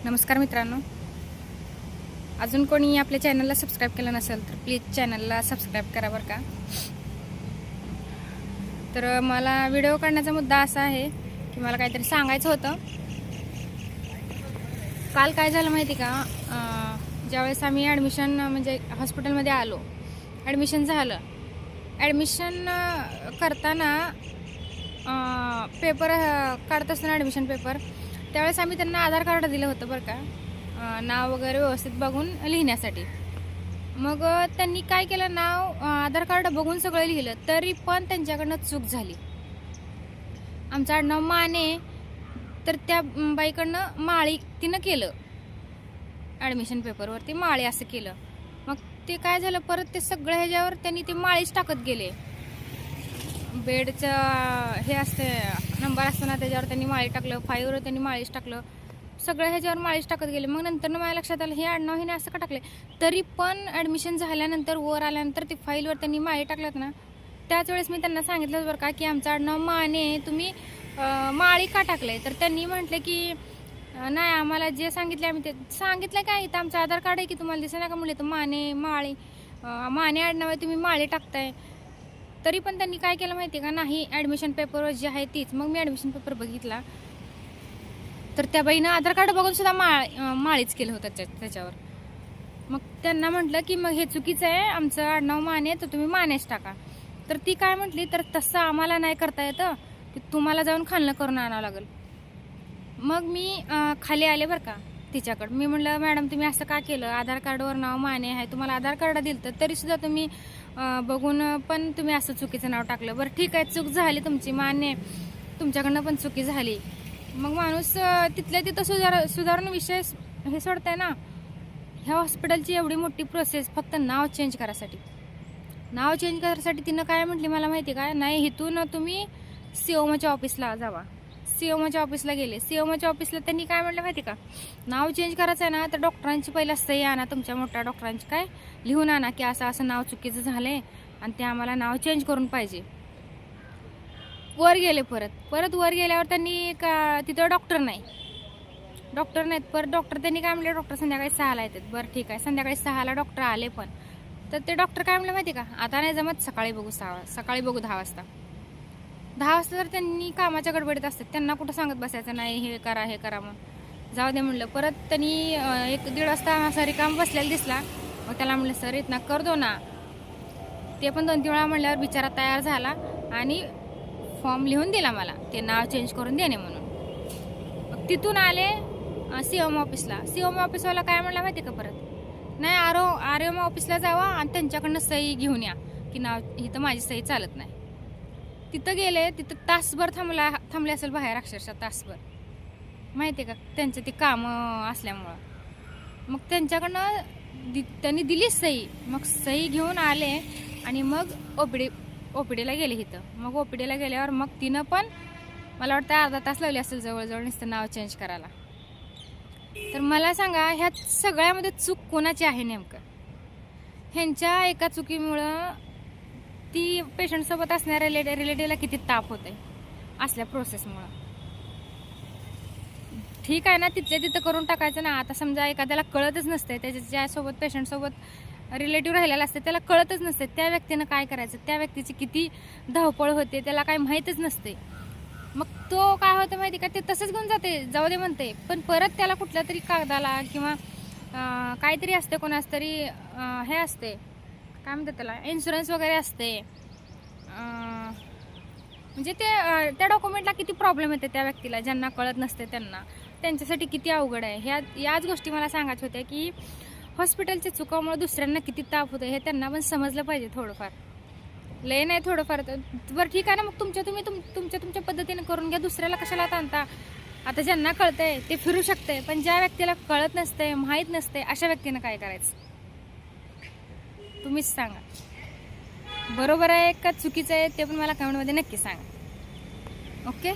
नमस्कार मित्रांनो, अजून कोणी आपल्या चॅनलला सबस्क्राईब केलं नसेल तर प्लीज चॅनलला सबस्क्राईब करा बरं का. तर मला व्हिडिओ काढण्याचा मुद्दा असा आहे की मला काहीतरी सांगायचं होतं. काल काय झालं माहिती का, ज्यावेळेस आम्ही ॲडमिशन म्हणजे हॉस्पिटलमध्ये आलो, ॲडमिशन झालं. ॲडमिशन करताना पेपर काढत असताना ॲडमिशन पेपर, त्यावेळेस आम्ही त्यांना आधार कार्ड दिलं होतं बरं का, नाव वगैरे व्यवस्थित बघून लिहिण्यासाठी. मग त्यांनी काय केलं, नाव आधार कार्ड बघून सगळं लिहिलं, तरी पण त्यांच्याकडनं चूक झाली. आमचं आडनाव माने, तर त्या बाईकडनं माळी तिनं केलं, ॲडमिशन पेपरवरती माळी असं केलं. मग ते काय झालं, परत ते सगळं ह्याच्यावर त्यांनी ते माळीच टाकत गेले. बेडचं हे असते नंबर असतो ना, त्याच्यावर त्यांनी माळी टाकलं, फाईवर त्यांनी माळीच टाकलं, सगळं ह्याच्यावर माळीच टाकत गेले. मग नंतर माझ्या लक्षात आलं, हे आडनाव हिने असं का टाकले. तरी पण ॲडमिशन झाल्यानंतर वर आल्यानंतर ते फाईलवर त्यांनी माळी टाकल्यात ना, त्याच वेळेस मी त्यांना सांगितलं बरं का की आमचं आडनाव माने, तुम्ही माळी का टाकले. तर त्यांनी म्हटलं की नाही, आम्हाला जे सांगितले आम्ही ते सांगितलं. काय इथं आमचं आधार कार्ड आहे की तुम्हाला दिसत नाही का म्हणले, तर माने माळी माने आडनाव आहे, तुम्ही माळी टाकताय. तरी पण त्यांनी काय केलं माहिती का, नाही ॲडमिशन पेपरवर जी आहे तीच. मग मी ॲडमिशन पेपर बघितला, तर त्या बाईनं आधार कार्ड बघून सुद्धा माळीच केलं होतं त्याच्यावर. मग त्यांना म्हटलं की मग हे चुकीचं आहे, आमचं आडनाव माने, तर तुम्ही मानेच टाका. तर ती काय म्हटली, तर तसं आम्हाला नाही करता येतं, की तुम्हाला जाऊन खालनं करून आणावं लागेल. मग मी खाली आले बरं का तिच्याकडं. मी म्हटलं, मॅडम तुम्ही असं का केलं, आधार कार्डवर नाव माने आहे, तुम्हाला आधार कार्ड दिलं तर तरीसुद्धा तुम्ही बघून पण तुम्ही असं चुकीचं नाव टाकलं. बरं ठीक आहे, चूक झाली तुमची, मान्य, तुमच्याकडनं पण चुकी झाली. मग माणूस तिथल्या तिथं सुधारून विषय हे सोडताय ना. ह्या हॉस्पिटलची एवढी मोठी प्रोसेस फक्त नाव चेंज करायसाठी तिनं काय म्हटली मला माहिती का, नाही इथून तुम्ही सीओमच्या ऑफिसला जावा. सीओमच्या ऑफिसला गेले. सीओमच्या ऑफिसला त्यांनी काय म्हटलं माहिती का, नाव चेंज करायचं आहे ना, तर डॉक्टरांची पहिला सही आणा, तुमच्या मोठ्या डॉक्टरांची काय लिहून आणा की असं असं नाव चुकीचं झालंय आणि ते आम्हाला नाव चेंज करून पाहिजे. वर गेले, परत वर गेल्यावर त्यांनी का तिथं डॉक्टर नाहीत. परत डॉक्टर त्यांनी काय म्हणले, डॉक्टर संध्याकाळी 6ला येतात. बरं ठीक आहे, संध्याकाळी 6ला डॉक्टर आले. पण तर ते डॉक्टर काय म्हणले माहिती का, आता नाही जमत, सकाळी बघू 10 वाजता. 10 वाजता तर त्यांनी कामाच्या गडबडीत असतात, त्यांना कुठं सांगत बसायचं नाही हे करा म्हणून. जाऊ दे म्हणलं. परत त्यांनी 1-1.5 वाजता असा रिकाम बसलेला दिसला. मग त्याला म्हणलं, सर इथं कर दो ना. ते पण 2-3 वेळा म्हणल्यावर बिचारा तयार झाला आणि फॉर्म लिहून दिला मला, ते नाव चेंज करून देणे म्हणून. मग तिथून आले सीओम ऑफिसला. सीओम ऑफिसवाला काय म्हणला माहिती का, परत नाही, आरओएम ऑफिसला जावा आणि त्यांच्याकडनं सही घेऊन या की नाव इथं माझी सही चालत नाही. तिथं गेले, तिथं तासभर थांबले असेल बाहेर, अक्षरशः तासभर, माहिती आहे का, त्यांचं ते कामं असल्यामुळं. मग त्यांच्याकडनं त्यांनी दिली सही. मग सही घेऊन आले आणि मग ओपीडीला गेले इथं. मग ओपीडीला गेल्यावर मग तिनं पण मला वाटतं अर्धा तास लावले असेल जवळजवळ नुसतं नाव चेंज करायला. तर मला सांगा, ह्या सगळ्यामध्ये चूक कोणाची आहे नेमकं. ह्यांच्या एका चुकीमुळं ती पेशंटसोबत असणाऱ्या रिलेटिव्हला किती ताप होते असल्या प्रोसेसमुळं. ठीक आहे ना, तिथल्या तिथं करून टाकायचं ना. आता समजा एखाद्याला कळतच नसते, ज्यासोबत पेशंटसोबत रिलेटिव्ह राहिलेला असते त्याला कळतच नसते, त्या व्यक्तीनं काय करायचं, त्या व्यक्तीची किती धावपळ होते त्याला काय माहीतच नसते. मग तो काय होतं माहिती का, ते तसंच घेऊन जाते, जाऊ दे म्हणते. पण परत त्याला कुठल्या तरी कागदाला किंवा काहीतरी असते, कोणाच तरी हे असते, काय म्हणतात त्याला, इन्शुरन्स वगैरे असते. म्हणजे ते त्या डॉक्युमेंटला किती प्रॉब्लेम येते त्या व्यक्तीला, ज्यांना कळत नसते त्यांच्यासाठी किती अवघड आहे. याच गोष्टी मला सांगायच्या होत्या की हॉस्पिटलच्या चुकामुळे दुसऱ्यांना किती ताप होतं हे त्यांना पण समजलं पाहिजे थोडंफार. लय नाही, थोडंफार. बरं ठीक आहे ना, मग तुमच्या पद्धतीने करून घ्या, दुसऱ्याला कशाला ताणता. आता ज्यांना कळतंय ते फिरू शकते, पण ज्या व्यक्तीला कळत नसते, माहीत नसते, अशा व्यक्तीनं काय करायचं तुम्हीच सांगा. बरोबर आहे का चुकीचं आहे ते पण मला कमेंटमध्ये नक्की सांगा. ओके.